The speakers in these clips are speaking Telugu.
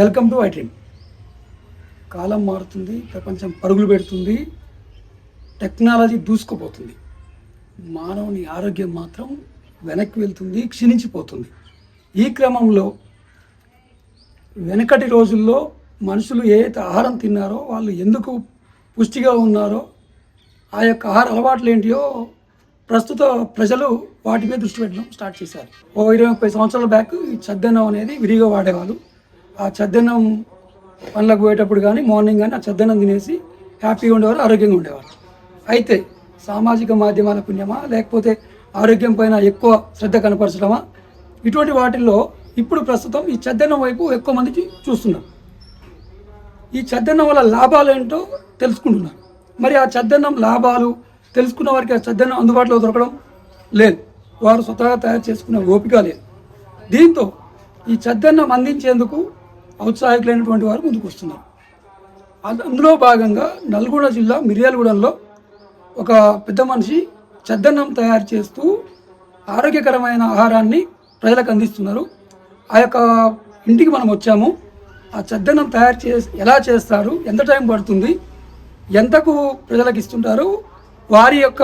Welcome to iDream. కాలం మారుతుంది, ప్రపంచం పరుగులు పెడుతుంది, టెక్నాలజీ దూసుకుపోతుంది. మానవుని ఆరోగ్యం మాత్రం వెనక్కి వెళ్తుంది, క్షీణించిపోతుంది. ఈ క్రమంలో వెనకటి రోజుల్లో మనుషులు ఏదైతే ఆహారం తిన్నారో, వాళ్ళు ఎందుకు పుష్టిగా ఉన్నారో, ఆ యొక్క ఆహార అలవాట్లు ఏంటియో ప్రస్తుత ప్రజలు వాటి మీద దృష్టి పెట్టడం స్టార్ట్ చేశారు. 20-30 సంవత్సరాల బ్యాక్ ఈ చద్దన్నం అనేది విరిగా వాడేవాళ్ళు. ఆ చద్దన్నం పనులకు పోయేటప్పుడు కానీ మార్నింగ్ కానీ ఆ చద్దన్నం తినేసి హ్యాపీగా ఉండేవారు, ఆరోగ్యంగా ఉండేవారు. అయితే సామాజిక మాధ్యమాల పుణ్యమా, లేకపోతే ఆరోగ్యం పైన ఎక్కువ శ్రద్ధ కనపరచడమా, ఇటువంటి వాటిల్లో ఇప్పుడు ప్రస్తుతం ఈ చద్దన్నం వైపు ఎక్కువ మందికి చూస్తున్నారు. ఈ చద్దన్నం వల్ల లాభాలు ఏంటో తెలుసుకుంటున్నారు. మరి ఆ చద్దన్నం లాభాలు తెలుసుకున్న వారికి ఆ చద్దన్నం అందుబాటులో దొరకడం లేదు, వారు స్వతహాగా తయారు చేసుకునే ఓపిక లేదు. దీంతో ఈ చద్దన్నం అందించేందుకు ఔత్సాహికులైనటువంటి వారు ముందుకు వస్తున్నారు. అందులో భాగంగా నల్గొండ జిల్లా మిర్యాలగూడెంలో ఒక పెద్ద మనిషి చద్దన్నం తయారు చేస్తూ ఆరోగ్యకరమైన ఆహారాన్ని ప్రజలకు అందిస్తున్నారు. ఆ యొక్క ఇంటికి మనం వచ్చాము. ఆ చద్దన్నం తయారు ఎలా చేస్తారు, ఎంత టైం పడుతుంది, ఎంతకు ప్రజలకు ఇస్తుంటారు, వారి యొక్క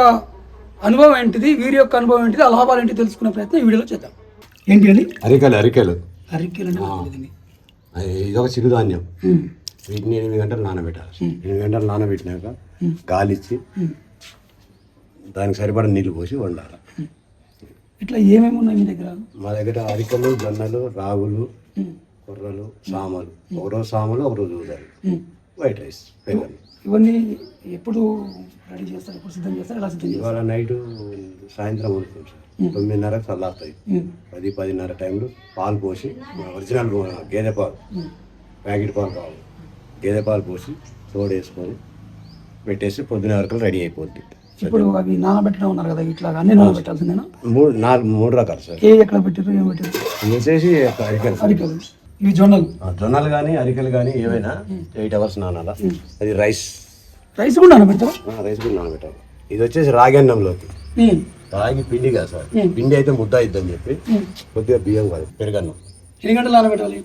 అనుభవం ఏంటిది, వీరి యొక్క అనుభవం ఏంటిది, ఆ లాభాలు ఏంటి తెలుసుకునే ప్రయత్నం ఈ వీడియోలో చేద్దాం. ఏంటి అని అరికెలు ఇది ఒక చిరుధాన్యం. వీటిని 8 గంటలు నానబెట్టాలి. 8 గంటలు నానబెట్టినాక గాలిచ్చి దానికి సరిపడా నీళ్లు పోసి వండాలి. ఇట్లా ఏమేమి ఉన్నాయి మీ దగ్గర? మా దగ్గర అరికెలు, జొన్నలు, రాగులు, కొర్రలు, సామలు. ఒకరోజు సామలు, ఒకరోజు ఊదాలు, వైట్ రైస్. ఇవన్నీ ఎప్పుడు రెడీ చేస్తారు, ఎప్పుడు సిద్ధం చేస్తారు, ఎలా సిద్ధం చేస్తారు? ఇవాళ నైట్ సాయంత్రం ఉంటుంది సార్. 9:30 చల్లారుతాయి. 10-10:30 టైంలో పాలు పోసి, ఒరిజినల్ గేదె పాలు, ప్యాకెట్ పాలు కావాలి, గేదె పాలు పోసి తోడేసుకొని పెట్టేసి పొద్దున వరకు రెడీ అయిపోద్ది. ఇప్పుడు అవి నానబెట్టడం ఉన్నారు కదా, ఇట్లా అన్ని నానబెట్టాల్సిందేనా? 3 రకాలు సార్. ఎక్కడ పెట్టారు, ఏం పెట్టారు? వచ్చేసి అరికెలు, ఇవి జొన్నలు కానీ అరికెలు కానీ ఏవైనా 8 hours నానాలా. అది రైస్ కూడా నానబెడతారు. రైస్ కూడా నానబెట్టాలి. ఇది వచ్చేసి రాగి అన్నంలోకి. రాగి పిండి కాదు సార్, పిండి అయితే ముద్ద అయిద్దని చెప్పి కొద్దిగా బియ్యం కాదు, పెరుగన్నం. 8 గంటలు నానబెట్టాలి.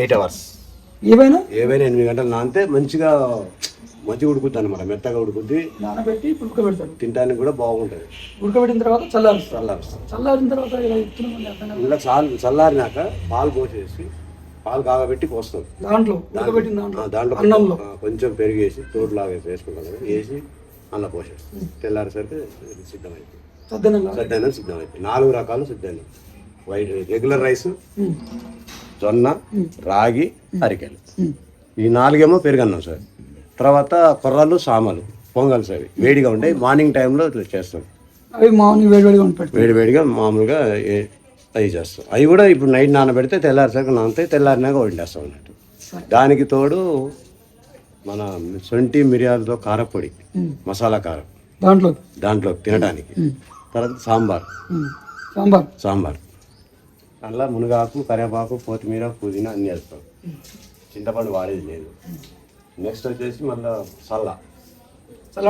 8 hours. ఏవైనా 8 గంటలు నానితే మంచిగా ఉడుకుద్ది అనమాట, మెత్తగా ఉడుకుద్ది. నానబెట్టి ఉడకబెడతారు, తినడానికి కూడా బాగుంటుంది. ఉడకబెట్టిన తర్వాత చల్లారిన తర్వాత ఇలా చల్లారినాక పాలు పోసేసి, పాలు కాగబెట్టి పోస్తాం. దాంట్లో కొంచెం పెరిగేసి తోడులాగా వేసుకుంటాం కదా, వేసి అలా పోసేస్తాం. తెల్లారేసరికి సిద్ధమైంది, సద్దన్నం సిద్ధమైంది. 4 రకాలు సిద్ధన్నం. వైట్ రెగ్యులర్ రైస్, జొన్న, రాగి, అరికెలు, ఈ 4 ఏమో పెరుగన్నం సార్. తర్వాత కొర్రలు, సామలు, పొంగల్స్. అవి వేడిగా ఉంటాయి. మార్నింగ్ టైంలో ఇట్లా చేస్తాం. అవి మార్నింగ్ వేడివేడిగా మామూలుగా అవి చేస్తాం. అవి కూడా ఇప్పుడు నైట్ నానబెడితే తెల్లారిసరికి నానతాయి, తెల్లారినాక వండేస్తాం అన్నట్టు. దానికి తోడు మన సొంటి మిరియాలతో కారపొడి, మసాలా కారం దాంట్లో తినడానికి. తర్వాత సాంబార్ అలా మునగాకు, కరివేపాకు, కొత్తిమీర, పుదీనా అన్నీ వేస్తాం. చింతపండు వాడేది లేదు. నెక్స్ట్ వచ్చేసి మళ్ళీ చల్ల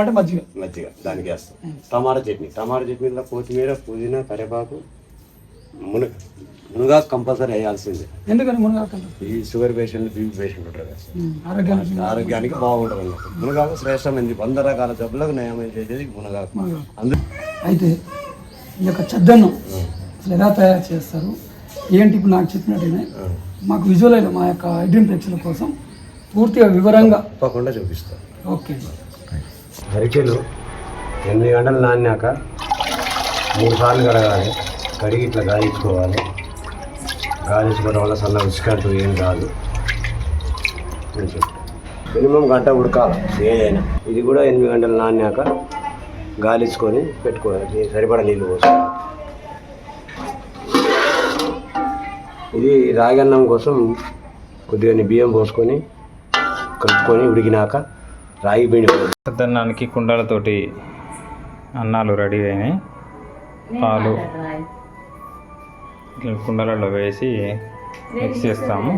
అంటే మజ్జిగ దానికి వేస్తాం. టమాటా చట్నీలో కొత్తిమీర, పుదీనా, కరివేపాకు, మునగాకు కంపల్సరీ వేయాల్సిందే. ఎందుకని మునగాకు? ఈ షుగర్ పేషెంట్లు, బీపీ పేషెంట్ ఉంటారు కదా, ఆరోగ్యానికి బాగుంటుంది అన్నట్టు. మునగాకు శ్రేష్టమైనది. 100 రకాల జబ్బులకు నయం చేసేది మునగాకు. అయితే ఈ యొక్క చద్దన్నం అసలు ఎలా తయారు చేస్తారు ఏంటి, ఇప్పుడు నాకు చెప్పినట్టుగానే మాకు విజువల్ మా యొక్క ఐడ్రీమ్ ప్రేక్షకుల కోసం పూర్తిగా వివరంగా తప్పకుండా చూపిస్తాను. ఓకే. అరికెలు 8 గంటలు నానాక 3 సార్లు కడగాలి. కడిగి ఇట్లా గాయించుకోవాలి. గాయించుకోవడం వల్ల సన్న ఉసుకంటూ ఏం కాదు. మినిమం గంట ఉడకాలి ఏదైనా. ఇది కూడా 8 గంటలు నానాక గాలించుకొని పెట్టుకోవాలి. సరిపడా నీళ్ళు పోసుకోవాలి. ఇది రాగి అన్నం కోసం కొద్దిగా బియ్యం పోసుకొని కలుపుకొని ఉడికినాక రాగి పిండి. చద్దన్నానికి కుండాలతోటి అన్నాలు రెడీ అయినాయి. పాలు ఇట్లా కుండలలో వేసి మిక్స్ చేస్తాము.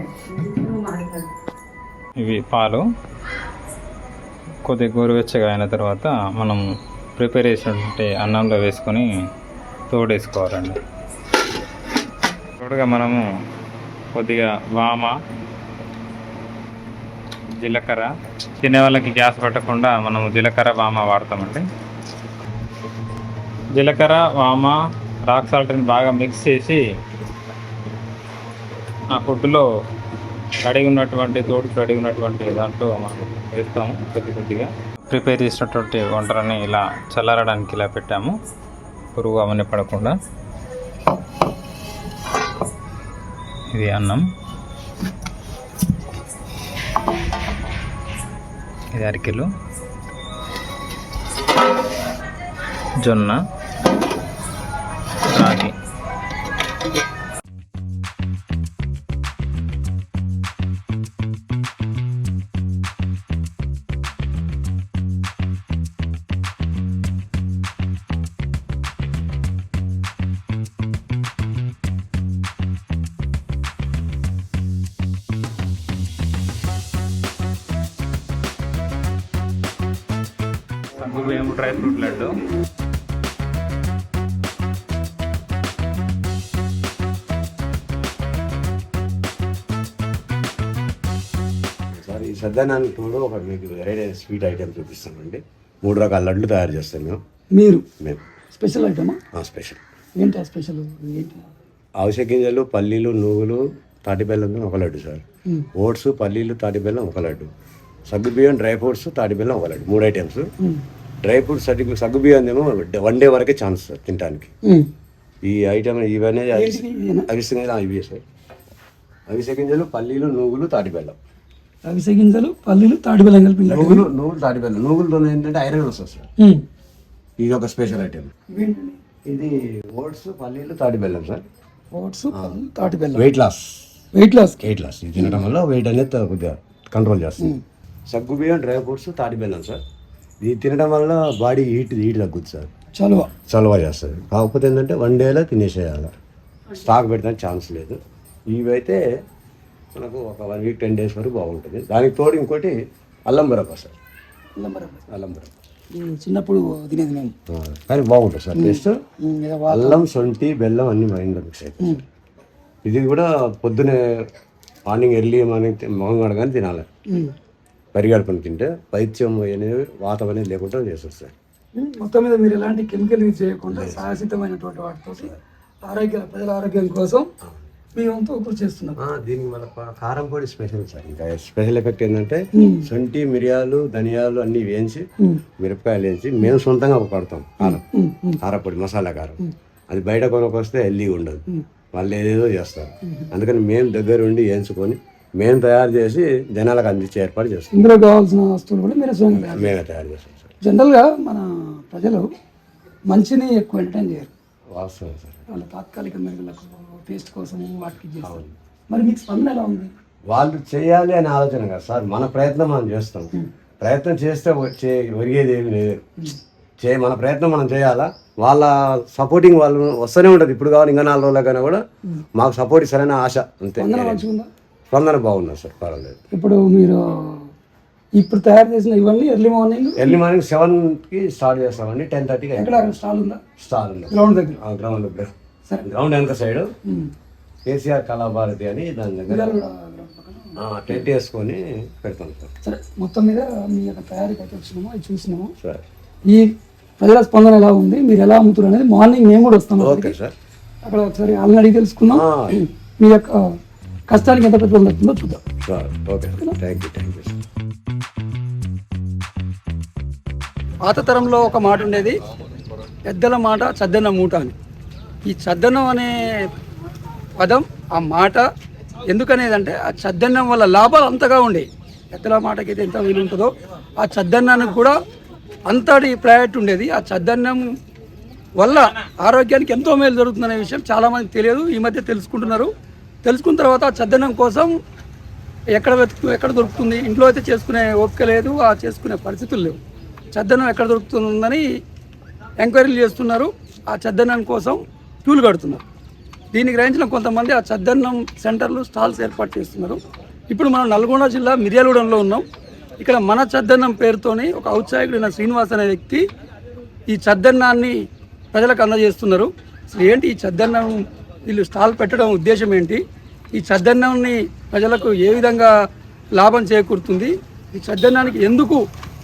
ఇవి పాలు కొద్దిగా గోరువెచ్చగా అయిన తర్వాత మనం ప్రిపేర్ చేసినటువంటి అన్నంలో వేసుకొని తోడేసుకోవాలండి. తోడుగా మనము కొద్దిగా వామ, జీలకర్ర. తినే వాళ్ళకి గ్యాస్ పట్టకుండా మనం జీలకర్ర వామ వాడతామండి. జీలకర్ర వామ రాక్ సాల్ట్ని బాగా మిక్స్ చేసి ఆ ఫుడ్లో కడిగి ఉన్నటువంటి దాంట్లో మనం వేస్తాము. కొద్దిగా ప్రిపేర్ చేసినటువంటి వంటలని ఇలా చల్లారడానికి ఇలా పెట్టాము, పురుగు అవన్నీ పడకుండా. ఇది అన్నం, ఇది అరికెలు, జొన్న, రాగి. సగ్గుబియ్యం డ్రై ఫ్రూట్ లడ్డు. సార్ ఈ సద్దనానికి తోడు ఒక మీకు వెరైటీ స్వీట్ ఐటెం చూపిస్తామండి. 3 రకాల లడ్లు తయారు చేస్తాం మేము. స్పెషల్ ఐటమా? స్పెషల్. ఏంటి ఆ స్పెషల్? ఏంటి? అవిసె గింజలు, పల్లీలు, నువ్వులు, తాటి బెల్లం ఒక లడ్డు సార్. ఓట్స్, పల్లీలు, తాటి బెల్లం ఒక లడ్డు. సగ్గుబియ్యం, డ్రై ఫ్రూట్స్, తాటి బెల్లం ఒక లడ్డు. 3 ఐటమ్స్. డ్రై ఫ్రూట్స్ సగ్గుబియ్యం ఏమో 1 డే వరకే ఛాన్స్ సార్ తినడానికి. ఈ ఐటమ్ ఇవన్నీ అవిసె గింజలు ఇవి సార్. అవిసె గింజలు, పల్లీలు, నువ్వులు, తాటి బెల్లం. అవిసె గింజలు, పల్లీలు, తాటి బెల్లం కలిపి నువ్వులు, తాటి బెల్లం. నువ్వులతో ఏంటంటే ఐరన్ వస్తుంది సార్. ఇది ఒక స్పెషల్ ఐటమ్. ఇది ఓట్స్, పల్లీలు, తాటి బెల్లం సార్. ఓట్స్, తాటి బెల్లం. Weight loss. ఇది తినడం వల్ల వెయిట్ అనేది కొద్దిగా కంట్రోల్ చేస్తుంది. సగ్గుబియ్యం, డ్రై ఫ్రూట్స్, తాటి బెల్లం సార్. ఇది తినడం వల్ల బాడీ హీట్ తగ్గుద్ది సార్. చలువ చేస్తుంది. కాకపోతే ఏంటంటే 1 డేలో తినేసేయాలి. స్టాక్ పెట్టడానికి ఛాన్స్ లేదు. ఇవైతే మనకు ఒక 1 వీక్ 10 డేస్ వరకు బాగుంటుంది. దానికి తోడు ఇంకోటి అల్లం బరబ్బ సార్. అల్లం బరబ్బ చిన్నప్పుడు తినేది మేము, కానీ బాగుంటుంది సార్ టేస్ట్. అల్లం, శొంఠి, బెల్లం అన్ని మైండ్లో మిక్స్ అవుతాయి. ఇది కూడా పొద్దునే మార్నింగ్ మొహం కడగానే తినాలి. పరిగడుపుని తింటే పైత్యం అనేది వాతం అనేది లేకుండా చేస్తుంది సార్. మొత్తం మీద మీరు ఎలాంటి కెమికల్ యూజ్ చేయకుండా సహజసిద్ధమైనటువంటి వాటితో ప్రజల ఆరోగ్యం కోసం మీ వంతు కృషి చేస్తున్నాం. దీనికి మన కారం పొడి స్పెషల్ సార్. ఇంకా స్పెషల్ ఎఫెక్ట్ ఏంటంటే శొంఠి, మిరియాలు, ధనియాలు అన్ని వేయించి, మిరపకాయలు వేయించి మేము సొంతంగా పడతాం కారం. కారపొడి, మసాలా కారం. అది బయట కొనుకొస్తే హెల్దీగా ఉండదు, వాళ్ళు ఏదేదో చేస్తారు. అందుకని మేము దగ్గర ఉండి వేయించుకొని మేము తయారు చేసి జనాలకు అందించే ఏర్పాటు చేస్తాం. ఇందులో కావాల్సిన వస్తువులు కూడా మేమే తయారు చేస్తాం సార్. జనరల్గా మన ప్రజలు మంచిని ఎక్కువ ఎంటర్టైన్ చేయరు. వాస్తవం సార్. వాళ్ళ తాత్కాలిక మెరుగులకు, టేస్ట్ కోసం వాటికి చేస్తారు. మరి మీకు స్పందన ఎలా ఉంది? వాళ్ళు చేయాలి అనే ఆలోచన కదా సార్. మన ప్రయత్నం మనం చేస్తాం. ప్రయత్నం చేస్తే ఒరిగేది ఏమి లేదు. మన ప్రయత్నం మనం చేయాలా. వాళ్ళ సపోర్టింగ్ వాళ్ళు వస్తూనే ఉంటుంది. ఇప్పుడు కావాలి ఇంకా 4 రోజులకైనా కూడా మాకు సపోర్ట్ సరైన ఆశ అంతే. స్పందన బాగున్నారు సార్, పర్వాలేదు. ఇప్పుడు మీరు తయారు చేసిన ఇవన్నీ ఎర్లీ మార్నింగ్ 7కి స్టార్ట్ చేస్తామండి. 10:30కి స్టాల్ ఉంది. గ్రౌండ్ దగ్గర గ్రౌండ్ వెనక సైడ్ కేసీఆర్ కళాభారతి అని దాని దగ్గర టెంట్ వేసుకొని పెడతాం సార్. సరే, మొత్తం మీద మీ యొక్క తయారీకి అయితే వచ్చినాము, అది చూసినాము సార్. ఈ ప్రజల స్పందన ఎలా ఉంది, మీరు ఎలా అమ్ముతున్నారు అనేది మార్నింగ్ మేము కూడా వస్తాము. Okay sir. అక్కడ ఒకసారి ఆల్రెడీ తెలుసుకున్నాం. మీ యొక్క కష్టానికి ఎంత పెట్టుబడి వస్తుందో చూద్దాం sir. Okay, thank you sir. పాత తరంలో ఒక మాట ఉండేది, పెద్దల మాట చద్దన్న మూట అని. ఈ చద్దన్నం అనే పదం, ఆ మాట ఎందుకనేదంటే ఆ చద్దన్నం వల్ల లాభాలు అంతగా ఉండేవి. పెద్దల మాటకైతే ఎంత వీలు ఉంటుందో ఆ చద్దన్నానికి కూడా అంతటి ప్రయారిటీ ఉండేది. ఆ చద్దన్నం వల్ల ఆరోగ్యానికి ఎంతో మేలు జరుగుతుందనే విషయం చాలామందికి తెలియదు. ఈ మధ్య తెలుసుకుంటున్నారు. తెలుసుకున్న తర్వాత ఆ చద్దన్నం కోసం ఎక్కడ దొరుకుతుంది, ఇంట్లో అయితే చేసుకునే ఓపిక లేదు, ఆ చేసుకునే పరిస్థితులు లేవు. చద్దన్నం ఎక్కడ దొరుకుతుందని ఎంక్వైరీలు చేస్తున్నారు. ఆ చద్దన్నం కోసం క్యూలు కడుతున్నారు. దీనికి గ్రహించిన కొంతమంది ఆ చద్దన్నం సెంటర్లు, స్టాల్స్ ఏర్పాటు చేస్తున్నారు. ఇప్పుడు మనం నల్గొండ జిల్లా మిర్యాలగూడెంలో ఉన్నాం. ఇక్కడ మన చద్దన్నం పేరుతోని ఒక ఔత్సాహికుడైన శ్రీనివాస్ అనే వ్యక్తి ఈ చద్దన్నాన్ని ప్రజలకు అందజేస్తున్నారు. అసలు ఏంటి ఈ చద్దన్నం, వీళ్ళు స్టాల్ పెట్టడం ఉద్దేశం ఏంటి, ఈ చద్దన్నాన్ని ప్రజలకు ఏ విధంగా లాభం చేకూరుతుంది, ఈ చద్దన్నానికి ఎందుకు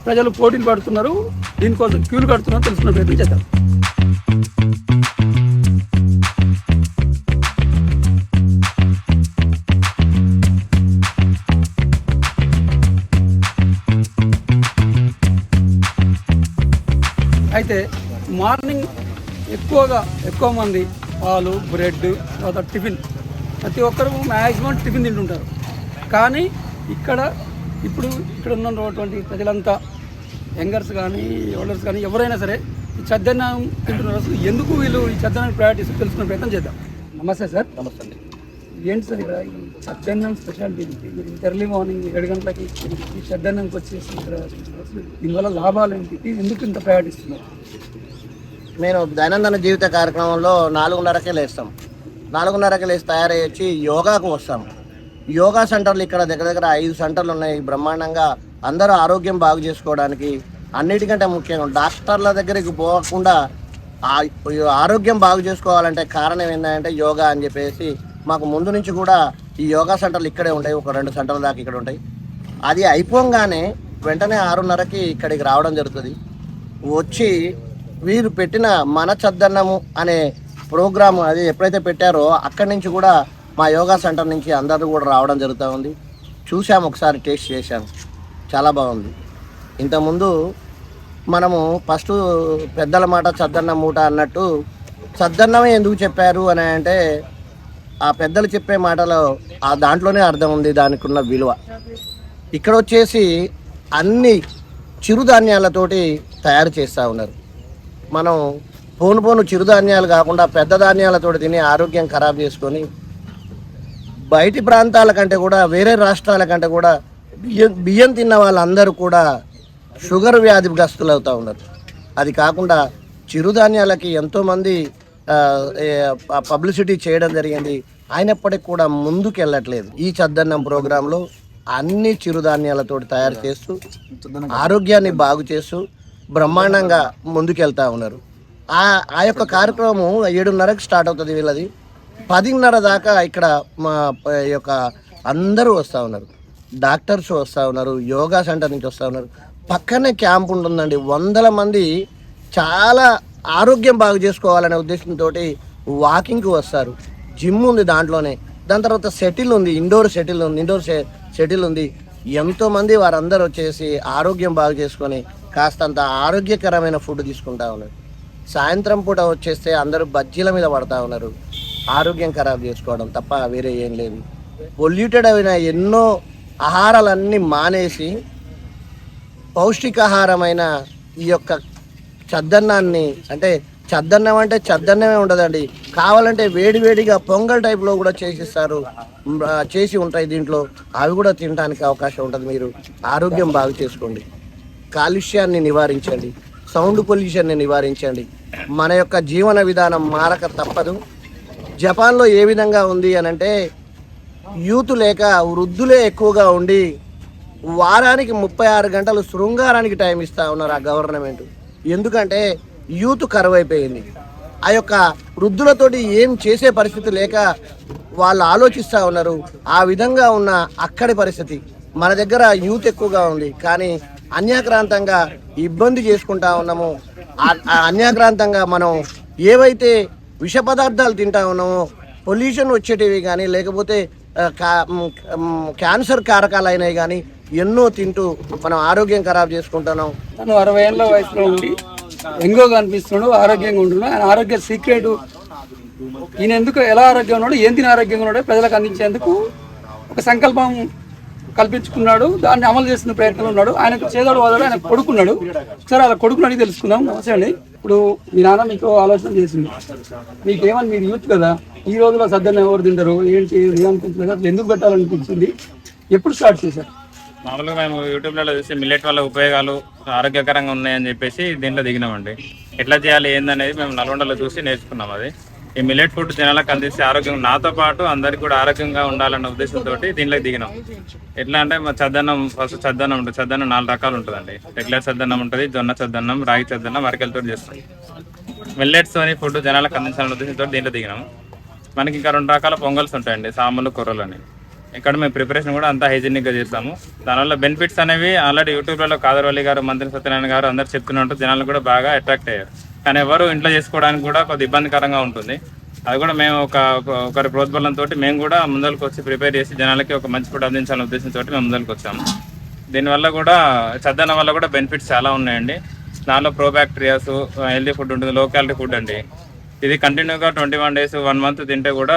ప్రజలు పోటీలు పడుతున్నారు, దీనికోసం క్యూలు కడుతున్నారు తెలుసుకునే ప్రయత్నం చేద్దాం. అయితే మార్నింగ్ ఎక్కువ మంది పాలు, బ్రెడ్, తర్వాత టిఫిన్, ప్రతి ఒక్కరు మ్యాక్సిమం టిఫిన్ తింటుంటారు. కానీ ఇక్కడ ఉన్నటువంటి ప్రజలంతా యంగర్స్ కానీ ఓల్డర్స్ కానీ ఎవరైనా సరే ఈ చద్దన్నం తింటున్నారు. అసలు ఎందుకు వీళ్ళు ఈ చద్దన్నాన్ని ప్రయారిటీ తెలుసుకునే ప్రయత్నం చేద్దాం. నమస్తే సార్. నమస్తే అండి. ఏంటి సార్ ఇక్కడ ఈ చద్దన్నం స్పెషాలిటీ ఏంటి? మీరు ఎర్లీ మార్నింగ్ 7 గంటలకి ఈ చద్దన్నంకి వచ్చేసి ఇక్కడ దీనివల్ల లాభాలు ఏంటి, ఎందుకు ఇంత ప్రయారిటీ ఇస్తున్నారు? నేను దైనందిన జీవిత కార్యక్రమంలో 4:30కే లేస్తాం. 4:30కే లేచి తయారయ్యి యోగాకు వస్తాం. యోగా సెంటర్లు ఇక్కడ దగ్గర 5 సెంటర్లు ఉన్నాయి బ్రహ్మాండంగా. అందరూ ఆరోగ్యం బాగు చేసుకోవడానికి, అన్నిటికంటే ముఖ్యంగా డాక్టర్ల దగ్గరికి పోకుండా ఆరోగ్యం బాగు చేసుకోవాలంటే కారణం ఏంటంటే యోగా అని చెప్పేసి మాకు ముందు నుంచి కూడా ఈ యోగా సెంటర్లు ఇక్కడే ఉంటాయి. ఒక 2 సెంటర్ల దాకా ఇక్కడ ఉంటాయి. అది అయిపోగానే వెంటనే 6:30కి ఇక్కడికి రావడం జరుగుతుంది. వచ్చి వీరు పెట్టిన మన చద్దన్నము అనే ప్రోగ్రాము అది ఎప్పుడైతే పెట్టారో అక్కడి నుంచి కూడా మా యోగా సెంటర్ నుంచి అందరూ కూడా రావడం జరుగుతూ ఉంది. చూసాము, ఒకసారి టేస్ట్ చేశాము, చాలా బాగుంది. ఇంతకుముందు మనము ఫస్ట్ పెద్దల మాట చద్దన్నం మూట అన్నట్టు చద్దన్నమే ఎందుకు చెప్పారు అని అంటే ఆ పెద్దలు చెప్పే మాటలో ఆ దాంట్లోనే అర్థం ఉంది, దానికి ఉన్న విలువ. ఇక్కడ వచ్చేసి అన్ని చిరుధాన్యాలతోటి తయారు చేస్తూ ఉన్నారు. మనం పోను చిరుధాన్యాలు కాకుండా పెద్ద ధాన్యాలతోటి తిని ఆరోగ్యం ఖరాబ్ చేసుకొని బయటి ప్రాంతాల కంటే కూడా వేరే రాష్ట్రాల కంటే కూడా బియ్యం తిన్న వాళ్ళందరూ కూడా షుగర్ వ్యాధిగ్రస్తులు అవుతూ ఉన్నారు. అది కాకుండా చిరుధాన్యాలకి ఎంతోమంది పబ్లిసిటీ చేయడం జరిగింది, అయినప్పటికీ కూడా ముందుకు వెళ్ళట్లేదు. ఈ చద్దన్నం ప్రోగ్రాంలో అన్ని చిరుధాన్యాలతో తయారు చేస్తూ ఆరోగ్యాన్ని బాగు చేస్తూ బ్రహ్మాండంగా ముందుకెళ్తూ ఉన్నారు. ఆ యొక్క కార్యక్రమం 7:30కి స్టార్ట్ అవుతుంది వీళ్ళది. 10:30 దాకా ఇక్కడ మా యొక్క అందరూ వస్తూ ఉన్నారు. డాక్టర్స్ వస్తూ ఉన్నారు, యోగా సెంటర్ నుంచి వస్తూ ఉన్నారు. పక్కనే క్యాంప్ ఉంటుందండి. 100 మంది చాలా ఆరోగ్యం బాగు చేసుకోవాలనే ఉద్దేశంతో వాకింగ్కి వస్తారు. జిమ్ ఉంది దాంట్లోనే. దాని తర్వాత షటిల్ ఉంది, ఇండోర్ షటిల్ ఉంది. ఎంతోమంది వారందరూ వచ్చేసి ఆరోగ్యం బాగు చేసుకొని కాస్తంత ఆరోగ్యకరమైన ఫుడ్ తీసుకుంటా ఉన్నారు. సాయంత్రం పూట వచ్చేస్తే అందరూ బజ్జీల మీద పడతా ఉన్నారు. ఆరోగ్యం ఖరాబ్ చేసుకోవడం తప్ప వేరే ఏం లేదు. పొల్యూటెడ్ అయిన ఎన్నో ఆహారాలన్నీ మానేసి పౌష్టికాహారమైన ఈ యొక్క చద్దన్నాన్ని, అంటే చద్దన్నం అంటే చద్దన్నమే ఉండదండి, కావాలంటే వేడివేడిగా పొంగల్ టైప్లో కూడా చేసి ఉంటాయి దీంట్లో. అవి కూడా తినడానికి అవకాశం ఉంటుంది. మీరు ఆరోగ్యం బాగు చేసుకోండి, కాలుష్యాన్ని నివారించండి, సౌండ్ పొల్యూషన్ని నివారించండి. మన యొక్క జీవన విధానం మారక తప్పదు. జపాన్లో ఏ విధంగా ఉంది అని అంటే యూత్ లేక వృద్ధులే ఎక్కువగా ఉండి వారానికి 36 గంటలు శృంగారానికి టైం ఇస్తూ ఉన్నారు ఆ గవర్నమెంట్. ఎందుకంటే యూత్ కరువైపోయింది. ఆ యొక్క వృద్ధులతోటి ఏం చేసే పరిస్థితి లేక వాళ్ళు ఆలోచిస్తూ ఉన్నారు. ఆ విధంగా ఉన్న అక్కడి పరిస్థితి. మన దగ్గర యూత్ ఎక్కువగా ఉంది, కానీ అన్యాక్రాంతంగా ఇబ్బంది చేసుకుంటా ఉన్నాము. అన్యాక్రాంతంగా మనం ఏవైతే విష పదార్థాలు తింటా ఉన్నామో, పొల్యూషన్ వచ్చేటివి కానీ లేకపోతే క్యాన్సర్ కారకాలు అయినవి కానీ ఎన్నో తింటూ మనం ఆరోగ్యం ఖరాబ్ చేసుకుంటున్నాం. తను 60 ఏళ్ళ వయసులో ఉండి ఎంగోగా అనిపిస్తున్నాడు, ఆరోగ్యంగా ఉంటున్నాడు. ఆయన ఆరోగ్య సీక్రెట్, ఈయన ఎందుకు ఎలా ఆరోగ్యంగా ఉన్నాడు, ఏం తిని ఆరోగ్యంగా ఉన్నాడో ప్రజలకు అందించేందుకు ఒక సంకల్పం కల్పించుకున్నాడు. దాన్ని అమలు చేస్తున్న ప్రయత్నంలో ఉన్నాడు. ఆయనకు చేదోడు వాదోడు ఆయన కొడుకున్నాడు. సరే అలా కొడుకుని తెలుసుకుందాం. నమస్తే అండి. ఇప్పుడు మీ నాన్న మీకు ఆలోచన చేసింది, మీకేమని, మీరు యూత్ కదా, ఈ రోజులో సద్దన్నం ఎవరు తింటారు, ఏంటి ఏమనుకుంటున్నారు, అసలు ఎందుకు పెట్టాలనిపించింది, ఎప్పుడు స్టార్ట్ చేశారు? మామూలుగా మేము యూట్యూబ్లో చూసి మిల్లెట్ వల్ల ఉపయోగాలు ఆరోగ్యకరంగా ఉన్నాయని చెప్పేసి దీంట్లో దిగినామండి. ఎట్లా చేయాలి ఏందనేది మేము నల్గొండలో చూసి నేర్చుకున్నాం. అది ఈ మిల్లెట్ ఫుడ్ జనాలకు అందిస్తే ఆరోగ్యం, నాతో పాటు అందరికి కూడా ఆరోగ్యంగా ఉండాలన్న ఉద్దేశంతో దీంట్లోకి దిగినాం. ఎట్లా అంటే మా చద్దన్నం, ఫస్ట్ చద్దన్నం ఉంటుంది. చద్దన్నం 4 రకాలు ఉంటుందండి. రెగ్యులర్ చద్దన్నం ఉంటుంది, జొన్న చద్దన్నం, రాగి చద్దన్నం, అరకెలతో చేస్తాం. మిల్లెట్స్ అని ఫుడ్ జనాలకు అందించాలన్న ఉద్దేశంతో దీంట్లో దిగినాం. మనకి ఇంకా 2 రకాల పొంగల్స్ ఉంటాయండి, సాములు, కూరలు అని. ఇక్కడ మేము ప్రిపరేషన్ కూడా అంతా హైజీనిక్గా చేస్తాము. దానివల్ల బెనిఫిట్స్ అనేవి ఆల్రెడీ యూట్యూబ్లలో కాదర్వల్లి గారు, మంత్రి సత్యనారాయణ గారు అందరు చెప్తున్నట్టు జనాలు కూడా బాగా అట్రాక్ట్ అయ్యారు. కానీ ఎవరు ఇంట్లో చేసుకోవడానికి కూడా కొద్ది ఇబ్బందికరంగా ఉంటుంది. అది కూడా మేము ఒకరి ప్రోద్బలంతో మేము కూడా ముందరికి వచ్చి ప్రిపేర్ చేసి జనాలకి ఒక మంచి ఫుడ్ అందించాలనే ఉద్దేశంతో మేము ముందరికి వచ్చాము. దీనివల్ల కూడా చద్దన్నం వల్ల కూడా బెనిఫిట్స్ చాలా ఉన్నాయండి. దానిలో ప్రోబ్యాక్టీరియాస్, హెల్దీ ఫుడ్ ఉంటుంది, లో క్యాలరీ ఫుడ్ అండి. ఇది కంటిన్యూగా 21 days 1 month తింటే కూడా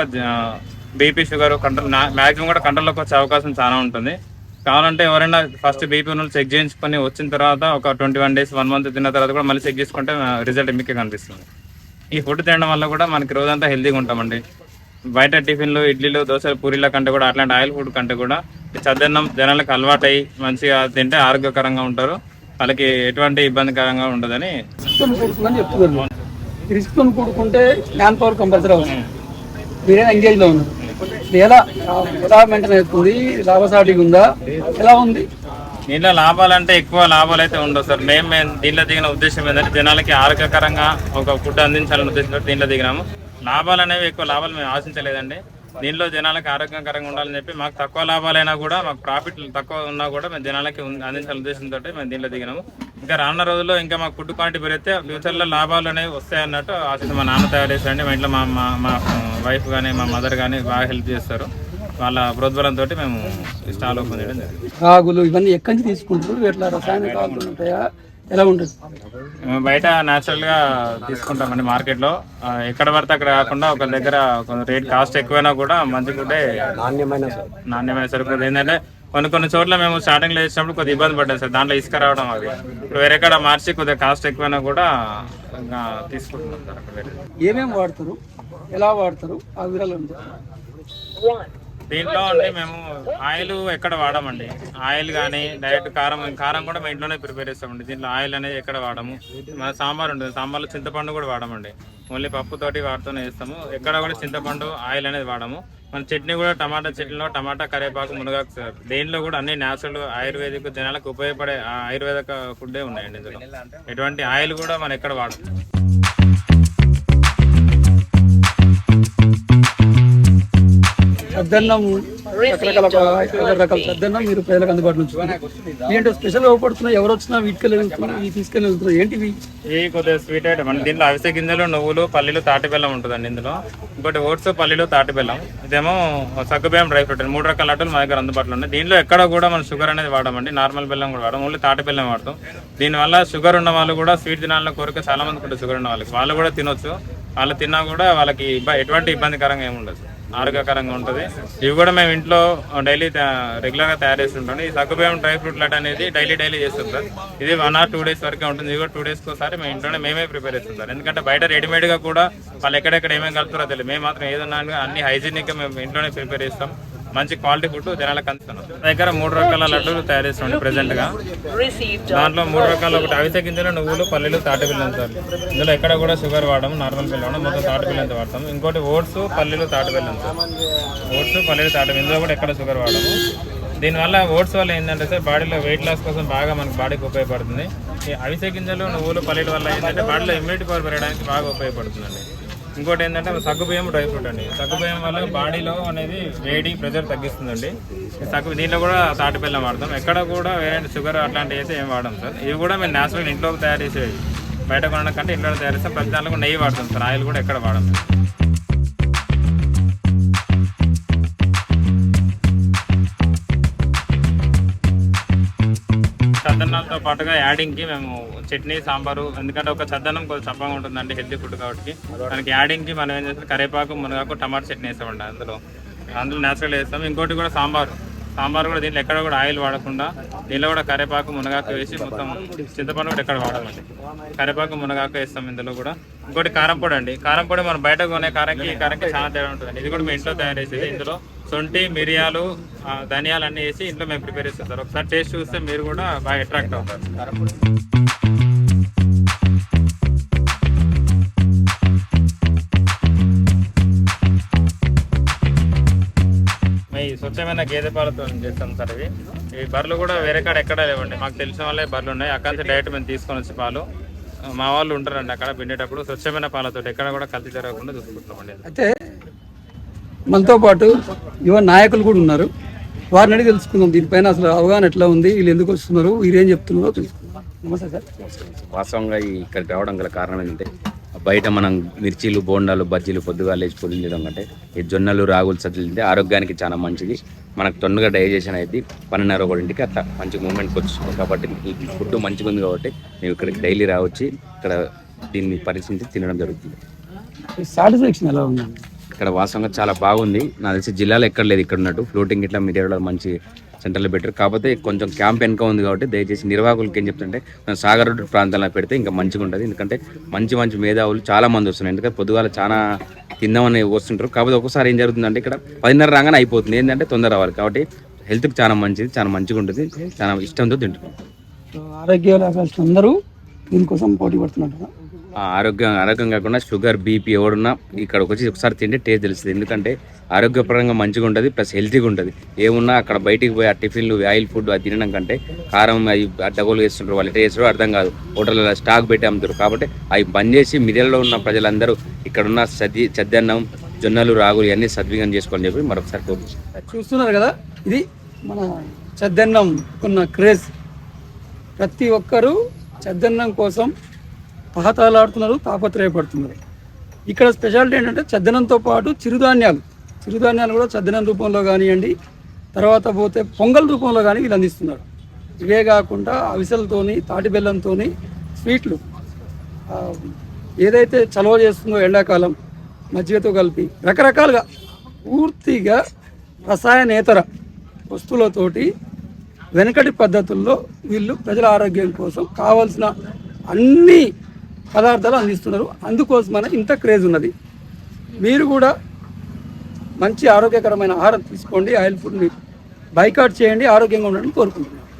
బీపీ, షుగర్ కంట్రోల్ మ్యాక్సిమం కూడా కంట్రోల్లోకి వచ్చే అవకాశం చాలా ఉంటుంది. కావాలంటే ఎవరైనా ఫస్ట్ బీపీ ఉన్నోళ్ళు చెక్ చేయించుకొని వచ్చిన తర్వాత ఒక 21 days 1 month తిన్న తర్వాత కూడా మళ్ళీ చెక్ చేసుకుంటే రిజల్ట్ మీకే కనిపిస్తుంది. ఈ ఫుడ్ తినడం వల్ల కూడా మనకి రోజంతా హెల్తీగా ఉంటామండి. బయట టిఫిన్లు, ఇడ్లీలు, దోశలు, పూరీల కంటే కూడా అట్లాంటి ఆయిల్ ఫుడ్ కంటే కూడా చద్దన్నం జనాలకు అలవాటై మంచిగా తింటే ఆరోగ్యకరంగా ఉంటారు. వాళ్ళకి ఎటువంటి ఇబ్బందికరంగా ఉండదని చెప్తున్నారు. రిస్క్తో కూడుకుంటే మ్యాన్ పవర్ కంపల్సరీ అవుతుంది. మీరే ఎంగేజ్లో ఉన్నారు. ఎలా మెయింటైన్ అవుతుంది? లాభసాటిగా ఉందా? ఎలా ఉంది? దీంట్లో లాభాలంటే ఎక్కువ లాభాలు అయితే ఉండవు సార్. మేము దీంట్లో దిగిన ఉద్దేశం ఏంటంటే జనాలకి ఆరోగ్యకరంగా ఒక ఫుడ్ అందించాలనే ఉద్దేశంతో దీంట్లో దిగినాము. లాభాలు అనేవి ఎక్కువ లాభాలు మేము ఆశించలేదండి. దీనిలో జనాలకి ఆరోగ్యకరంగా ఉండాలని చెప్పి మాకు తక్కువ లాభాలైనా కూడా, మాకు ప్రాఫిట్ తక్కువ ఉన్నా కూడా మేము జనాలకి అందించాలనే ఉద్దేశంతో మేము దీంట్లో దిగినాము. ఇంకా రానున్న రోజుల్లో ఇంకా మాకు ఫుడ్ క్వాంటిటీ పెరిగితే ఫ్యూచర్లో లాభాలు అనేవి వస్తాయన్నట్టు ఆశించి మా నాన్న తయారు చేస్తారండి. మా ఇంట్లో మా వైఫ్ కానీ మా మదర్ కానీ బాగా హెల్ప్ చేస్తారు. వాళ్ళ ప్రోద్బలంతో మేము స్టాల్ ఓపెన్ చేయడం జరిగింది. రాగులు ఇవన్నీ ఎక్కడి నుంచి తీసుకుంటారు? ఎట్లా రసాయనికాలు ఉంటాయా? ఎలా ఉంటుంది? మేము బయట న్యాచురల్గా తీసుకుంటామండి. మార్కెట్లో ఎక్కడ పడితే అక్కడ కాకుండా ఒక దగ్గర రేట్ కాస్ట్ ఎక్కువైనా కూడా మంచి ఫుడ్డే, నాణ్యమైన సరుకులు. ఏంటంటే కొన్ని చోట్ల మేము స్టార్టింగ్లో చేసినప్పుడు కొద్దిగా ఇబ్బంది పడ్డాం సార్. దాంట్లో ఇసుక రావడం అది ఇప్పుడు వేరేక్కడ మార్చి కొద్దిగా కాస్ట్ ఎక్కువైనా కూడా తీసుకుంటున్నాం సార్. అక్కడ ఏమేమి వాడతారు, ఎలా వాడతారు ఆ వివరాలు ఉంటాయి. దీంట్లో అండి మేము ఆయిల్ ఎక్కడ వాడమండి. ఆయిల్ కానీ డైరెక్ట్ కారం కూడా మేము ఇంట్లోనే ప్రిపేర్ చేస్తామండి. దీంట్లో ఆయిల్ అనేది ఎక్కడ వాడము. మన సాంబార్ ఉంటుంది, సాంబార్లో చింతపండు కూడా వాడమండి. ఓన్లీ పప్పుతోటి వాడుతూనే చేస్తాము. ఎక్కడ కూడా చింతపండు, ఆయిల్ అనేది వాడము. మన చట్నీ కూడా టమాటా చట్నీలో టమాటా, కరివేపాకు, మునగాకు సార్. దేంట్లో కూడా అన్ని న్యాచురల్ ఆయుర్వేదిక్ జనాలకు ఉపయోగపడే ఆయుర్వేదిక ఫుడ్డే ఉన్నాయండి. ఇందులో ఎటువంటి ఆయిల్ కూడా మనం ఎక్కడ వాడము. సద్దన్నం రకరకాల సద్దన్నం మీరు ప్రజలకు అందుబాటులో ఉంచుకున్నారు. ఏంటో స్పెషల్ అవపడుతున్నాయి. ఎవరు వచ్చినా వీటికెళ్ళి తీసుకెళ్ళి వెళ్తున్నారు. ఏంటివి? ఇవి కొద్దిగా స్వీట్ ఐటమ్ అండి. దీంట్లో అవిసె గింజలు, నువ్వులు, పల్లీలు, తాటి బెల్లం ఉంటుందండి. ఇందులో ఇంకోటి ఓట్స్, పల్లీలు, తాటి బెల్లం. ఇదేమో సగ్గుబియ్యం డ్రై ఫ్రూట్. 3 రకాల లడ్డూలు మా దగ్గర అందుబాటులో ఉన్నాయి. దీంట్లో ఎక్కడ కూడా మనం షుగర్ అనేది వాడమండి. నార్మల్ బెల్లం కూడా వాడడం, ఓన్లీ తాటి బెల్లం వాడతాం. దీనివల్ల షుగర్ ఉన్న వాళ్ళు కూడా, స్వీట్ తినాలని కోరిక చాలా మందికి ఉంటుంది. షుగర్ ఉన్న వాళ్ళకి వాళ్ళు కూడా తినొచ్చు. వాళ్ళు తిన్నా కూడా వాళ్ళకి ఎటువంటి ఇబ్బందికరంగా ఏమి ఉండదు, ఆరోగ్యకరంగా ఉంటుంది. ఇవి కూడా మేము ఇంట్లో డైలీ రెగ్యులర్గా తయారు చేస్తుంటాం. ఈ సగ్గుబియ్యం డ్రై ఫ్రూట్ లడ్డు అనేది డైలీ చేస్తుంటాం. ఇది 1 or 2 days వరకే ఉంటుంది. ఇది కూడా 2 days ఒకసారి మేము ఇంట్లోనే మేమే ప్రిపేర్ చేస్తుంటాం. ఎందుకంటే బయట రెడీమేడ్గా కూడా వాళ్ళు ఎక్కడెక్కడ ఏమేమి కలుపుతారో తెలియదు. మేము మాత్రం ఏదన్నా అన్ని హైజీనిక్గా మేము ఇంట్లోనే ప్రిపేర్ చేస్తాం. మంచి క్వాలిటీ ఫుడ్ జనాలకు అందిస్తున్నాం. దగ్గర 3 రకాల లడ్డూలు తయారు చేస్తున్నాం ప్రెసెంట్ గా. దాంట్లో 3 రకాల, ఒకటి అవిసె గింజలు, నువ్వులు, పల్లీలు, తాటి బెల్లం సార్. ఇందులో ఎక్కడ కూడా షుగర్ వాడము, నార్మల్ బెల్లం వాడము, మొత్తం తాటి బెల్లంతో వాడతాం. ఇంకోటి ఓట్స్, పల్లీలు, తాటి బెల్లం సార్. ఓట్స్, పల్లీలు, తాటి బెల్లం, ఇందులో కూడా ఎక్కడ షుగర్ వాడము. దీనివల్ల ఓట్స్ వల్ల ఏంటంటే సార్ బాడీలో వెయిట్ లాస్ కోసం బాగా మనకి బాడీకి ఉపయోగపడుతుంది. ఈ అవిసె గింజలు, నువ్వులు, పల్లీల వల్ల ఏంటంటే బాడీలో ఇమ్యూనిటీ పవర్ పెరగడానికి బాగా ఉపయోగపడుతుందండి. ఇంకోటి ఏంటంటే సగ్గుబియ్యం డ్రై ఫ్రూట్ అండి. సగ్గుబియ్యం వల్ల బాడీలో అనేది వేడి, ప్రెషర్ తగ్గిస్తుందండి. దీంట్లో కూడా తాటి బెల్లం వాడతాం. ఎక్కడ కూడా వేరే షుగర్ అట్లాంటివి అయితే ఏం వాడడం సార్. ఇవి కూడా మేము న్యాచురల్ ఇంట్లో తయారు చేసేవి. బయట కొనడం కంటే ఇంట్లో తయారు చేస్తాం. ప్రతి దాంట్లో కూడా నెయ్యి వాడతాం సార్. ఆయిల్ కూడా ఎక్కడ వాడడం. చద్దన్నంతో పాటుగా యాడింగ్కి మేము చట్నీ, సాంబారు, ఎందుకంటే ఒక చద్దన్నం కొంచెం చప్పగా ఉంటుందండి, హెల్తీ ఫుడ్ కాబట్టి. దానికి యాడింగ్కి మనం ఏం చేస్తాం, కరివేపాకు, మునగాకు, టమాటా చట్నీ వేస్తామండి. అందులో న్యాచురల్ వేస్తాం. ఇంకోటి కూడా సాంబార్ కూడా దీంట్లో ఎక్కడ కూడా ఆయిల్ వాడకుండా దీనిలో కూడా కరివేపాకు, మునగాకు వేసి మొత్తం చింతపండు కూడా ఎక్కడ వాడమండి. కరివేపాకు, మునగాకు వేస్తాం ఇందులో కూడా. ఇంకోటి కారం పొడి అండి. కారం పొడి మనం బయట కొనే కారంకి చాలా తేడా ఉంటుందండి. ఇది కూడా మేము ఇంట్లో తయారు చేసేది. ఇందులో శొంఠి, మిరియాలు, ధనియాలు అన్నీ వేసి ఇంట్లో మేము ప్రిపేర్ చేస్తాం సార్. ఒకసారి టేస్ట్ చూస్తే మీరు కూడా బాగా అట్రాక్ట్ అవుతారు. స్వచ్ఛమైన గేదె పాలతో చేస్తాం సార్. ఈ బర్రెలు కూడా వేరే కాడ ఎక్కడ లేవండి. మాకు తెలిసిన వాళ్ళే బర్రెలు ఉన్నాయి. అక్కడ నుంచి డైరెక్ట్ మేము తీసుకొని వచ్చి పాలు మా వాళ్ళు ఉంటారండి అక్కడ పిండేటప్పుడు. స్వచ్ఛమైన పాలతో ఎక్కడ కూడా కల్తీ జరగకుండా చూసుకుంటున్నామండి. అయితే మనతో పాటు యువ నాయకులు కూడా ఉన్నారు. వారిని అడిగి తెలుసుకుందాం దీనిపైన అసలు అవగాహన ఎట్లా ఉంది, వీళ్ళు ఎందుకు వస్తున్నారు, వీరేం చెప్తున్నారో తెలుసుకుందాం. నమస్తే సార్. వాస్తవంగా ఇక్కడికి రావడం గల కారణం ఏంటంటే బయట మనం మిర్చీలు, బోండాలు, బజ్జీలు పొద్దుగా లేచి పొద్దులు చేయడం కంటే ఈ జొన్నలు, రాగులు, సజ్జలు తింటే ఆరోగ్యానికి చాలా మంచిది. మనకు తొందరగా డైజెషన్ అయితే 12:30 అట్లా మంచి మూమెంట్కి వచ్చింది. కాబట్టి ఈ ఫుడ్ మంచిగా ఉంది కాబట్టి మేము ఇక్కడికి డైలీ రావచ్చి ఇక్కడ దీన్ని పరిశీలించి తినడం జరుగుతుంది. సాటిస్ఫాక్షన్ ఎలా ఉంది? ఇక్కడ వాస్తవంగా చాలా బాగుంది. నాకు తెలిసి జిల్లాలో ఎక్కడ లేదు ఇక్కడ ఉన్నట్టు. ఫ్లోటింగ్ ఇట్లా మీడియాలో మంచి సెంటర్లో పెట్టారు. కాకపోతే కొంచెం క్యాంప్ వెనుక ఉంది కాబట్టి దయచేసి నిర్వాహకులకి ఏం చెప్తుంటే సాగర్ రోడ్డు ప్రాంతాల్లో పెడితే ఇంకా మంచిగా ఉంటుంది. ఎందుకంటే మంచి మంచి మేధావులు చాలా మంది వస్తున్నారు. ఎందుకంటే పొద్దుగాల చాలా తిందామని వస్తుంటారు. కాకపోతే ఒకసారి ఏం జరుగుతుందంటే ఇక్కడ 10:30 రాగానే అయిపోతుంది. ఏంటంటే తొందర రావాలి కాబట్టి హెల్త్కి చాలా మంచిది, చాలా మంచిగా ఉంటుంది, చాలా ఇష్టంతో తింటున్నాం. ఆరోగ్య అందరూ దీనికోసం పోటీ పడుతున్నారు. ఆరోగ్యం కాకుండా షుగర్, బీపీ ఎవడున్నా ఇక్కడికి వచ్చి ఒకసారి తింటే టేస్ట్ తెలుస్తుంది. ఎందుకంటే ఆరోగ్యపరంగా మంచిగా ఉంటుంది, ప్లస్ హెల్తీగా ఉంటుంది. ఏమున్నా అక్కడ బయటికి పోయి ఆ టిఫిన్లు, ఆయిల్ ఫుడ్ అది తినడం కంటే కారం అవి అడ్డగోలు వేస్తుంటారు, వాళ్ళు టేస్ట్ అర్థం కాదు. హోటల్లో స్టాక్ పెట్టి అమ్ముతారు. కాబట్టి అవి బంద్ చేసి మిర్యాలలో ఉన్న ప్రజలందరూ ఇక్కడున్న చద్దన్నం, జొన్నలు, రాగులు ఇవన్నీ సద్వినియోగం చేసుకోవాలని చెప్పి మరొకసారి కోరుకుంటున్నాను. చూస్తున్నారు కదా, ఇది మన చద్దన్నం ఉన్న క్రేజ్. ప్రతి ఒక్కరూ చద్దన్నం కోసం తహతలాడుతున్నారు, తాపత్రయపడుతున్నారు. ఇక్కడ స్పెషాలిటీ ఏంటంటే చద్దనంతో పాటు చిరుధాన్యాలు కూడా చద్దనం రూపంలో కానివ్వండి, తర్వాత పోతే పొంగల్ రూపంలో కానీ వీళ్ళు అందిస్తున్నారు. ఇవే కాకుండా అవిసెలతోని, తాటి బెల్లంతో స్వీట్లు, ఏదైతే చలవ చేస్తుందో ఎండాకాలం మజ్జిగతో కలిపి రకరకాలుగా పూర్తిగా రసాయనేతర వస్తువులతోటి వెనకటి పద్ధతుల్లో వీళ్ళు ప్రజల ఆరోగ్యం కోసం కావాల్సిన అన్ని పదార్థాలు అందిస్తున్నారు. అందుకోసమనే ఇంత క్రేజ్ ఉన్నది. మీరు కూడా మంచి ఆరోగ్యకరమైన ఆహారం తీసుకోండి, ఆయిల్ ఫుడ్ని బైకాట్ చేయండి, ఆరోగ్యంగా ఉండాలని కోరుకుంటున్నాను.